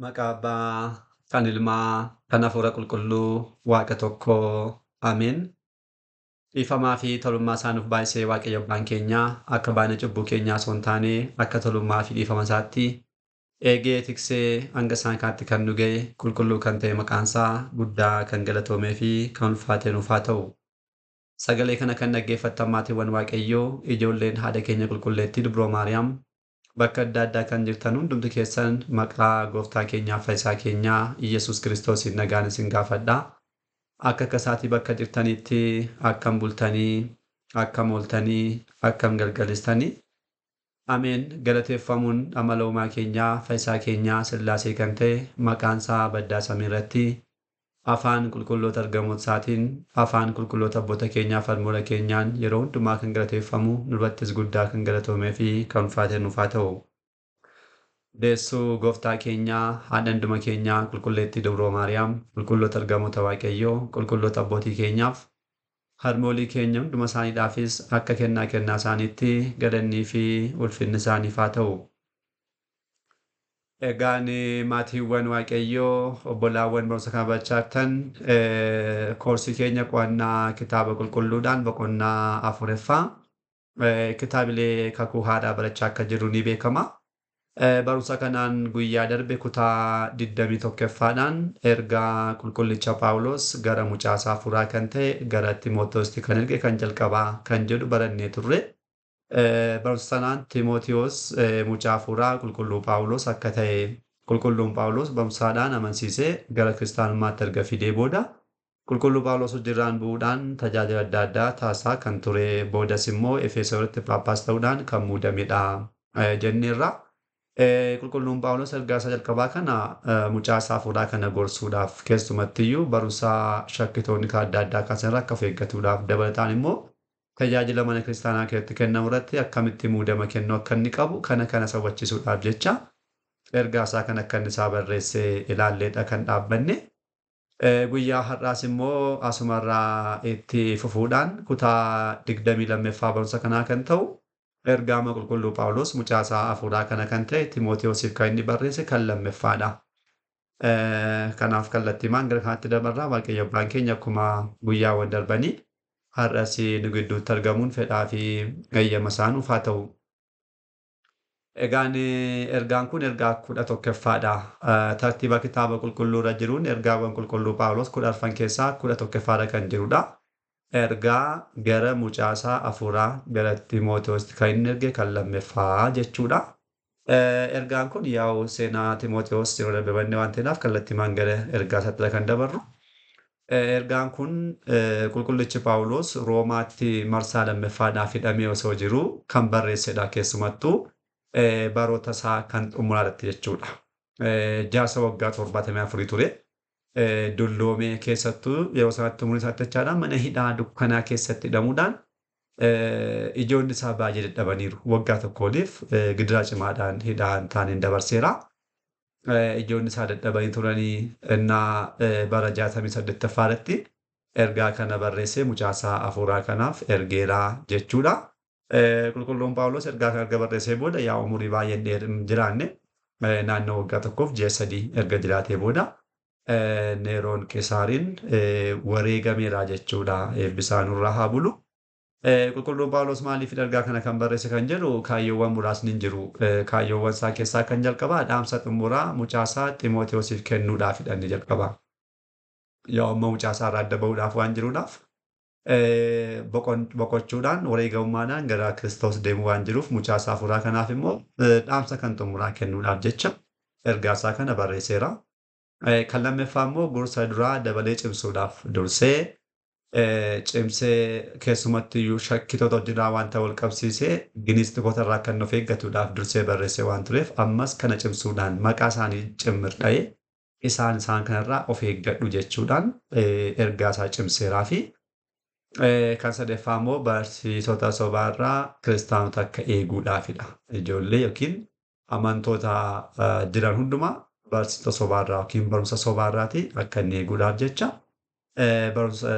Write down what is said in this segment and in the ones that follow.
Maqaa Abbaa, kan Ilmaa, kan Hafuura Qulqulluu, Waaqa tokkoo. Ameen. Dhiifamaa fi tolummaa isaa nuuf baay'isee Waaqayyo Abbaan keenyaa akka baay'ina cubbuu keenyaa osoo hin taane akka tolummaa fi dhiifama isaatti eegee tiksee hanga isaan kanatti kan nu ga'e qulqulluu kan ta'e maqaan isaa guddaa kan galatoomee fi kan ulfaate nuuf haa ta'u. Sagalee kana kan dhaggeeffattan maatiiwwan Waaqayyoo ijoolleen haadha keenya qulqulleettii Dubroo Maariyaam bakka adda addaa kan jirtan hundumti keessan maqaa gooftaa keenyaa fayyisaa keenyaa Iyesuus Kiristoosiin nagaan isin gaafadha. Akka isaatii bakka jirtanitti akkam bultanii, akkam ooltanii, akkam galgalistanii. Ameen. Galateeffamuun amala uumaa keenyaa fayyisaa keenyaa Sillaasee kan ta'e maqaan isaa baddaa samii irratti afaan qulqulloota ergamoota isaatiin afaan qulqulloota abboota keenyaa falmoota keenyaan yeroo hundumaa kan galateeffamu nurrattis guddaa kan galatoomee fi kan ulfaate nuuf haa ta'u. Deessuu gooftaa keenyaa haadha hunduma keenyaa qulqulleettii Dubroo Maariyaam qulqulloota ergamoota Waaqayyoo qulqulloota abbootii keenyaaf harmoolii keenya hunduma isaaniidhaafis akka kennaa isaaniitti gadannii fi ulfinni isaaniif haa ta'u. Egaan maatiiwwan Waaqayyoo obbolaawwan barumsa kana barachaa jirtan koorsii keenya qo'annaa kitaaba qulqulluudhaan boqonnaa afuraffaa kitaabilee kakuu haadhaa barachaa akka jirru ni beekama. Barumsa kanaan guyyaa darbe kutaa 21ffaadhaan ergaa qulqullicha Phaawulos gara mucaasaa afuuraa kan ta'e gara Timootewoositti kan erge kan jalqabaa kan jedhu barannee turre. Barumsa sanaan Timootewoos mucaa afuuraa qulqulluu Phaawulos akka ta'e qulqulluun Phaawulos barumsaadhaan amansiisee gara kiristaanummaatti erga fidee booda qulqulluu Phaawulos hojiirraan bu'uudhaan tajaajila adda addaa taasisaa kan ture boodas immoo Efesoonitti Phaaphaas ta'uudhaan kan muudamedha jenneerra. Qulqulluun Phaawulos ergaa isaa jalqabaa kana mucaasaa afuuraa kana gorsuudhaaf keessumattiyyuu barumsa shakkitoonni adda addaa kaasan irraa akka of eeggatuudhaaf dabalataan immoo tajaajila mana kiristaanaa keessatti kennamu irratti akkamitti muudama kennuu akka inni qabu kana hubachiisuudhaaf jecha ergaa isaa kan akka inni isaa barreessee ilaalleedha kan dhaabbanne. Guyyaa har'aas immoo asumarraa itti fufuudhaan kutaa 22ffaa barumsa kanaa kan ta'u ergaama qulqulluu Phaawulos mucaasaa afuuraa kana kan ta'e Timootewoosiif kan inni barreesse kan lammaffaadha. Kanaaf kallattiimaan gara kanatti dabarraa Waaqayyo Abbaan keenya akkuma guyyaawwan darbanii har'as nu gidduutti argamuun fedhaa fi eeyyama isaa nuuf haa ta'u. Egaan ergaan kun ergaa 11ffaadha. Tartiiba kitaaba qulqulluu irra jiruun ergaawwan qulqulluu Phaawulos 10 keessaa 11ffaadha kan jirudha. Ergaa gara mucaasaa afuuraa gara Timootewoositti kan inni erge kan lammaffaa jechuudha. Ergaan kun yaa'u seenaa Timootewoos yeroo darbe waan ta'eef kallattiimaan gara ergaa isaatti kan dabarru. Ergaan kun qulqullichi Phaawulos Roomaatti marsaa lammaffaadhaaf hidhamee osoo jiru kan barreessedha keessumattuu baroota isaa kan xumuraarratti jechuudha. Jaarsa waggaa 74 ture. Dulloomee keessattuu yeroo sanatti umurii isaatti jechaadhaan mana hidhaa dukkanaa keessatti hidhamuudhaan ijoolli isaa baay'ee dadhabaniiru. Waggaa tokkooliif gidiraa cimaadhaan hidhaan taaniin dabarseera. Ijoolli isaa dadhabanii turanii innaa bara 68ffaarratti ergaa kana barreessee mucaasaa afuuraa kanaaf ergeera jechuudha. Qulqulluun Phaawulos ergaa kana erga barreessee booda yaa umurii baay'ee jiraanne naannoo waggaa tokkoof ji'a 3 erga jiraatee booda Neeroon Qesaariin wareegameera jechuudha. Eebbisaa nurraa haa bulu. Qulqulluun Phaawulos maaliif ergaa kana kan barreesse kan jedhu kaayyoowwan muraasni hin jiru. Kaayyoowwan isaa keessaa kan jalqabaa dhaamsa xumuraa mucaasaa Timootewoosiif kennuudhaaf hidhanni jalqabaa. Yoo amma mucaasaa irraa adda bahuudhaaf waan jiruudhaaf boqochuudhaan wareegamummaadhaan gara Kiristoos deemuu waan jiruuf mucaasaa afuuraa kanaaf immoo dhaamsa kan xumuraa kennuudhaaf jecha ergaa isaa kana barreesseera. Kan lammaffaa immoo gorsa duraa dabalee cimsuudhaaf dursee cimsee keessumattiyyuu shakkitoota hojiirraa wanta wal qabsiisee giniistikoota irraa kan of eeggatuudhaaf dursee barreessee waan tureef ammas kana cimsuudhaan maqaa isaanii cimmirdha'ee isaan kanarraa of eeggadhu jechuudhaan ergaa isaa cimseeraa fi kan sadaffaa immoo barsiisota sobaarraa kiristaanota akka eeguudhaafidha. Ijoollee yookiin amantoota jiran hundumaa barsiisota sobaarraa yookiin barumsa sobaarraati akka inni eeguudhaaf jecha barumsa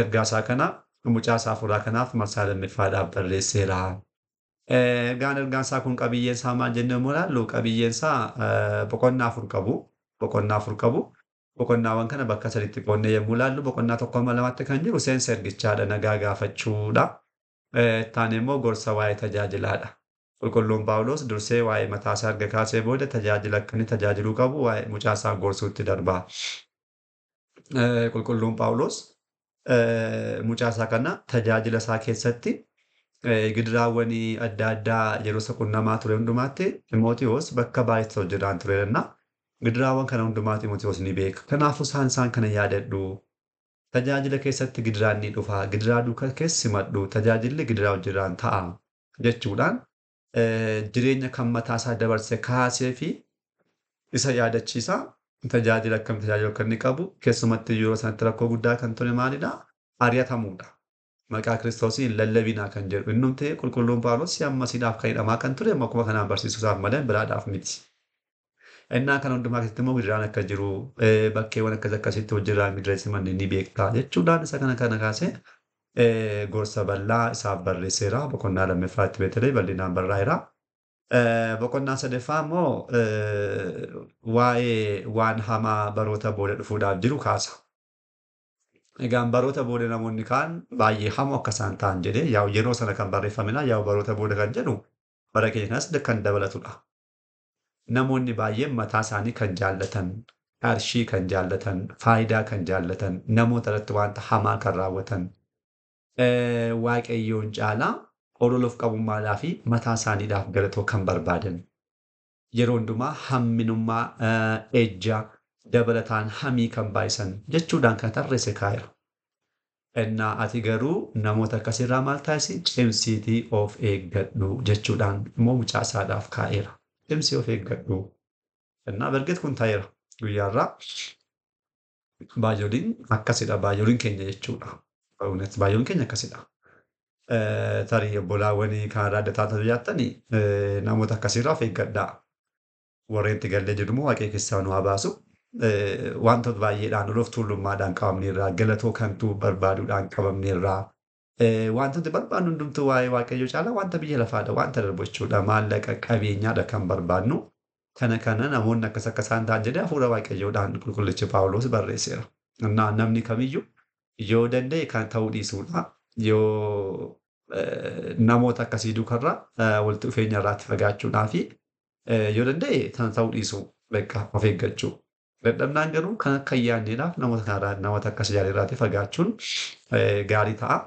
ergaa isaa kana mucaasaa afuuraa kanaaf marsaa lammaffaadhaaf barreesseera Egaan ergaan isaa kun qabiyyeen isaa maal jennee yommuu ilaallu qabiyyeen isaa boqonnaa afur qabu. Boqonnaa afur qabu. Boqonnaawwan kana bakka sadiitti qoodnee yommuu ilaallu boqonnaa 1-2tti kan jiru seensa ergichaadha nagaa gaafachuudha. Itti aanee immoo gorsa waa'ee tajaajilaadha. Qulqulluun Phaawulos dursee waa'ee mataasaa erga kaasee booda tajaajila akka inni tajaajiluu qabu waa'ee mucaasaa gorsuutti darba. Qulqulluun Phaawulos mucaasaa kana tajaajila isaa keessatti gidiraawwan adda addaa yeroo isa qunnamaa ture hundumaatti Ximootiyoos bakka baay'eetti hojjetaan turedha. Gidiraawwan kana hundumaa Ximootiyoos ni beeka. Kanaafuu isaan kana yaadadhu. Tajaajila keessatti gidiraan ni dhufa. Gidiraa duukaa keessa simadhu. Tajaajilli gidiraa wajjin ta'a jechuudhaan jireenya kan mataasaa dabarsee kaasee fi isa yaadachiisa. Tajaajila akkam tajaajilu akka inni qabu keessumatti yeroo sanatti rakkoo guddaa kan ture maalidha? Ari'atamuudha. Maqaa Kiristoosiin lallabinaa kan jedhu innumti qulqulluun Phaawulos ammasiidhaaf kan hidhamaa kan ture akkuma kanaan barsiisuudhaaf malee biraadhaaf miti. Innaa kana hundumaa keessatti immoo gidiraan akka jiru bakkeewwan akkasitti hojjetaan gidiraan simanne ni beektaa jechuudhaan isa kana kaasee gorsa bal'aa isaaf barreesseera. Boqonnaa lammaffaatti beekalee bal'inaan barraa'eera. Boqonnaa sadaffaa immoo waa'ee waan hamaa baroota booda dhufuudhaaf jiru kaasa. Egaan baroota booda namoonni kaan baay'ee hamoo akka isaan ta'an jedhee yeroo sana kan barreeffamedha. Baroota booda kan jedhu bara keenyas kan dabalatudha. Namoonni baay'een mataa isaanii kan jaallatan, qarshii kan jaallatan, faayidaa kan jaallatan, namoota irratti wanta hamaa kan raawwatan, waaqayyoon caalaa ololof qabummaadhaa fi mataa isaaniidhaaf galatoo kan barbaadan. Yeroo hundumaa hamminummaa ejjaa dabalataan hamii kan baay'isan jechuudhaan kan tarreesse kaa'eera. Innaa ati garuu namoota akkasirraa maal taasisi? Cimsiitii of eeggadhu jechuudhaan immoo mucaasaadhaaf kaa'eera. Cimsii of eeggadhu. Innaa bargeet kun ta'eera. Guyyaarraa baay'ooliin akkasidha. Baay'ooliin keenya jechuudha. Baay'ooliin keenya akkasidha. Tarii obbolaawwanii kanarraa adda taatanii jaattanii namoota akkasirraa of eeggadhaa. Warreen itti gallee jedhumoo waaqee keessaa nu haa baasu. Wantoota baay'eedhaan oloof tuulummaadhaan qabamneerraa galatoo kantuu barbaaduudhaan qabamneerraa wantoota barbaadnu hundumtuu waa'ee waaqayyoo caalaa wanta biyya lafaadha wanta darbu jechuudha maallaqa qabeenyaadha kan barbaadnu kana namoonni akkas akka isaan ta'an jedhee hafuura waaqayyoodhaan qulqullichi Phaawulos barreesseera. Namni kamiyyuu yoo danda'e kan ta'uu dhiisuudha yoo namoota akkasii duukarraa walitti dhufeenya irraatti fagaachuudhaa fi yoo danda'e kan ta'uu dhiisu beekaa of eeggachuu. Dadhabnaan garuu kan akka yaadneedhaaf namoota akkas jaalirraatti fagaachuun gaarii ta'a.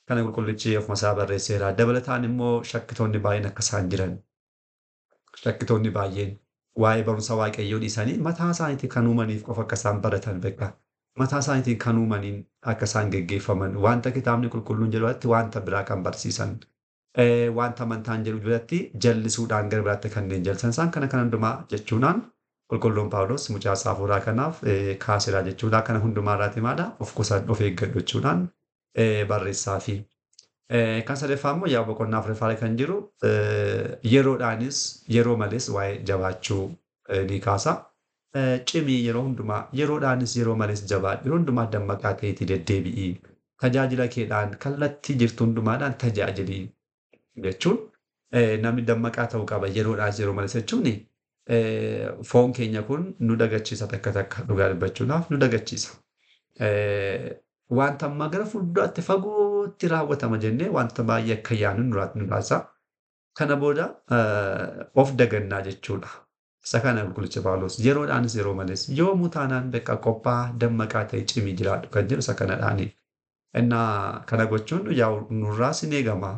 Kana qulqullichi ofuma isaa barreesseera. Dabalataan immoo shakkitoonni baay'een akka isaan jiran. Shakkitoonni baay'een waa'ee barumsa waaqayyoo dhiisanii mataa isaaniitiin kan uumaniif qofa akka isaan baratan beekaa. Mataa isaaniitiin kan uumaniin akka isaan geggeeffaman wanta kitaabni qulqulluun jedhutti wanta biraa kan barsiisan. Wanta amantaan jedhu biratti jallisuudhaan gara biraatti kanneen jalsan isaan kana hundumaa jechuudhaan qulqulluun Phaawulos mucaasaa hafuuraa kanaaf kaaseera jechuudha. Kana hundumaa irraati maadha of qusadhu of eeggadhu jechuudhaan barreessaa fi kan sadaffaa immoo yaa boqonnaa afuraffaa kan jiru yeroodhaanis yeroo malees waa'ee jabaachuu ni kaasa. Cimii yeroo hundumaa yeroodhaanis yeroo malees jabaadhu yeroo hundumaa dammaqaa ta'eetii deddeebi'ii tajaajila keedhaan kallattii jirtu hundumaadhaan tajaajilii jechuun namni dammaqaa ta'uu qaba yeroodhaanis yeroo malees jechuun foon keenya kun nu dagachiisa takka dhugaa dubbachuudhaaf nu dagachiisa. Wanta ammaa gara fuulduraatti fagootti raawwatama jennee wanta baay'ee akka yaadnu nu taasisa. Kana booda of dagannaa jechuudha. Isa kana qulqullichi Phaawulos yeroodhaanis yeroo malees yoomuu taanaan bakka qophaa dammaqaa ta'e cimii jiraadhu kan jedhu isa kanadhaani. Innaa kana gochuun nurraas ni eegama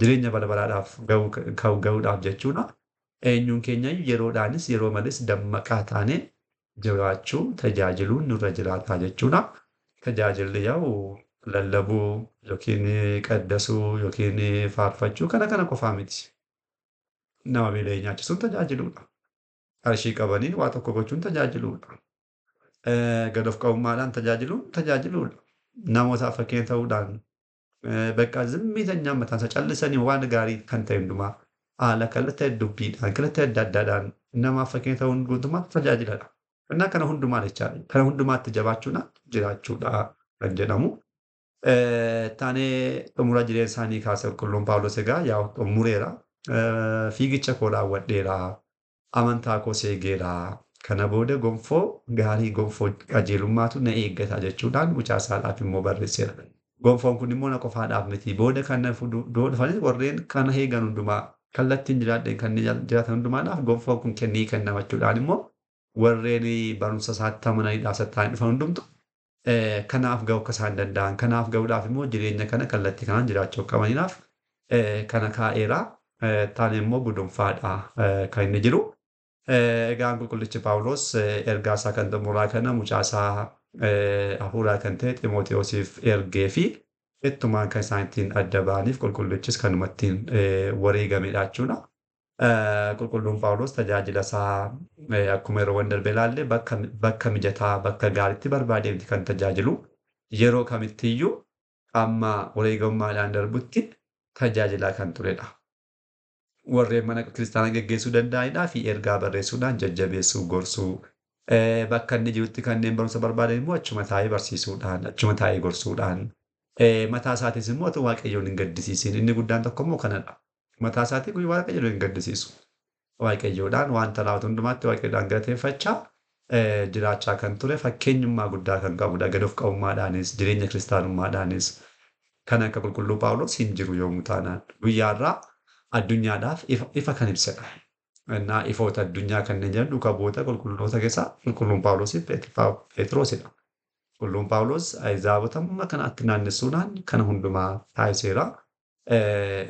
jireenya bara baraadhaaf ga'uudhaaf jechuudha. Eenyuun keenya yeroodhaanis yeroo malees dammaqaa taanee jiraachuu tajaajiluun nurra jiraataa jechuudha. Tajaajilli lallabuu yookiin qaddasuu yookiin faarfachuu kana qofaa miti. Nama beela'ee nyaachisuun tajaajiluudha. Qarshii qabaniin waa tokko gochuun tajaajiluudha. Gad of qabummaadhaan tajaajiluudha. Namootaaf fakkeenya ta'uudhaan bakka zimmiitanyaan mataansa callisanii waan gaarii kan ta'e hundumaa haala kallattii dubbiidhaan kallattii adda addaadhaan namaaf fakkeenya ta'uun guutummaatti tajaajiladha. Kana hundumaa jechaadha. Kana hundumaatti jabaachuudhaan jiraachuudha kan jedhamu. Taanee xumura jireenya isaanii kaasee qulqulluun Phaawulos egaa yaa xumureera. Fiigicha koo raawwadheera. Amantaa koos eegeera. Kana booda gonfoo gaarii gonfoo qajeelummaatu na eeggata jechuudhaan mucaa isaadhaaf immoo barreesseera. Gonfoon kun immoo na qofaadhaaf miti. Booda kan dhufanii warreen kana eegan hundumaa kallattiin jiraadheen kan jiraatan hundumaadhaaf gonfoon kun kennii kennama jechuudhaan immoo warreen barumsa isaatti amananii asattaan dhufan hundumtu kanaaf ga'uu akka isaan danda'an. Kanaaf ga'uudhaaf immoo jireenya kana kallattii kanaan jiraachuu qabaniidhaaf kana kaa'eera. Taanee immoo gudunfaadha kan inni jiru. Egaan qulqullichi Phaawulos ergaa isaa kan xumuraa kana mucaa isaa hafuuraa kan ta'e Xiimotewosiif ergee fi ittumaan kan isaan ittiin adda ba'aniif qulqullichis kanuma ittiin wareegamedha jechuudha. Qulqulluun Phaawulos tajaajila isaa akkuma yeroowwan darbee ilaalle bakka mijataa bakka gaariitti barbaadeemti kan tajaajilu. Yeroo kamittiyyuu amma wareegamummaadhaan darbutti tajaajilaa kan turedha. Warreen mana kiristaanaa geggeessuu danda'anidhaa fi ergaa barreessuudhaan jajjabeessuu, gorsuu, bakka inni jirutti kanneen barumsa barbaadan immoo achuma taa'ee barsiisuudhaan, achuma taa'ee gorsuudhaan, mataa isaatis immoo otoo Waaqayyoon hin gaddisiisin. Inni guddaan tokko immoo kanadha. Mataa isaatii kun Waaqayyoon hin gaddisiisu. Waaqayyoodhaan wanta raawwatu hundumaatti Waaqayyoodhaan galateeffachaa jiraachaa kan ture fakkeenyummaa guddaa kan qabudha. Gad of qabummaadhaanis, jireenya kiristaanummaadhaanis kan akka qulqulluu Phaawulos hin jiru yommuu taanaan guyyaarraa addunyaadhaaf ifa kan ibsedha. Innaa ifoota addunyaa kanneen jedhan duukaa bu'oota qulqulloota keessaa qulqulluun Phaawulosii fi Phexrosidha. Qulqulluun Phaawulos Ahzaabota amma kanaatti naannessuudhaan kana hundumaa taasiseera.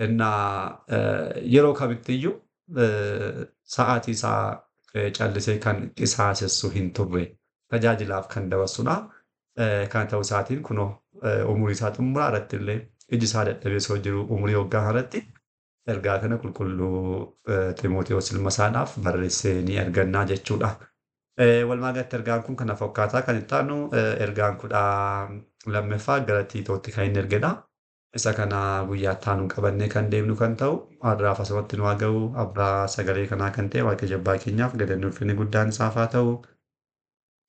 Innaa yeroo kamittiyyuu sa'aatii isaa callisee kan qisaasessu hin turre tajaajilaaf kan dabarsudha. Kana ta'uu isaatiin kunoo umurii isaa xumuraa irratti illee iji isaa dadhabee osoo jiru umurii waggaa irratti ergaa kana qulqulluu Xiimotewos ilma isaadhaaf barreessee ni argannaa jechuudha. Walumaa galatti ergaan kun kana fakkaataa kan itti aanu ergaan 12ffaa gara Tiitootti kan inni ergedha. Isa kana guyyaa itti aanuun qabannee kan deemnu kan ta'u har'aaf asumatti nu haa ga'u abbaa sagalee kanaa kan ta'e Waaqayyo abbaa keenyaaf galanni ulfinni guddaan isaaf haa ta'u.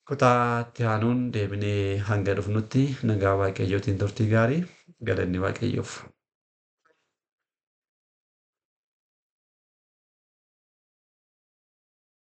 Kutaa itti aanuun deebinee hanga dhufnutti nagaa Waaqayyootiin turtii gaarii galanni Waaqayyoof.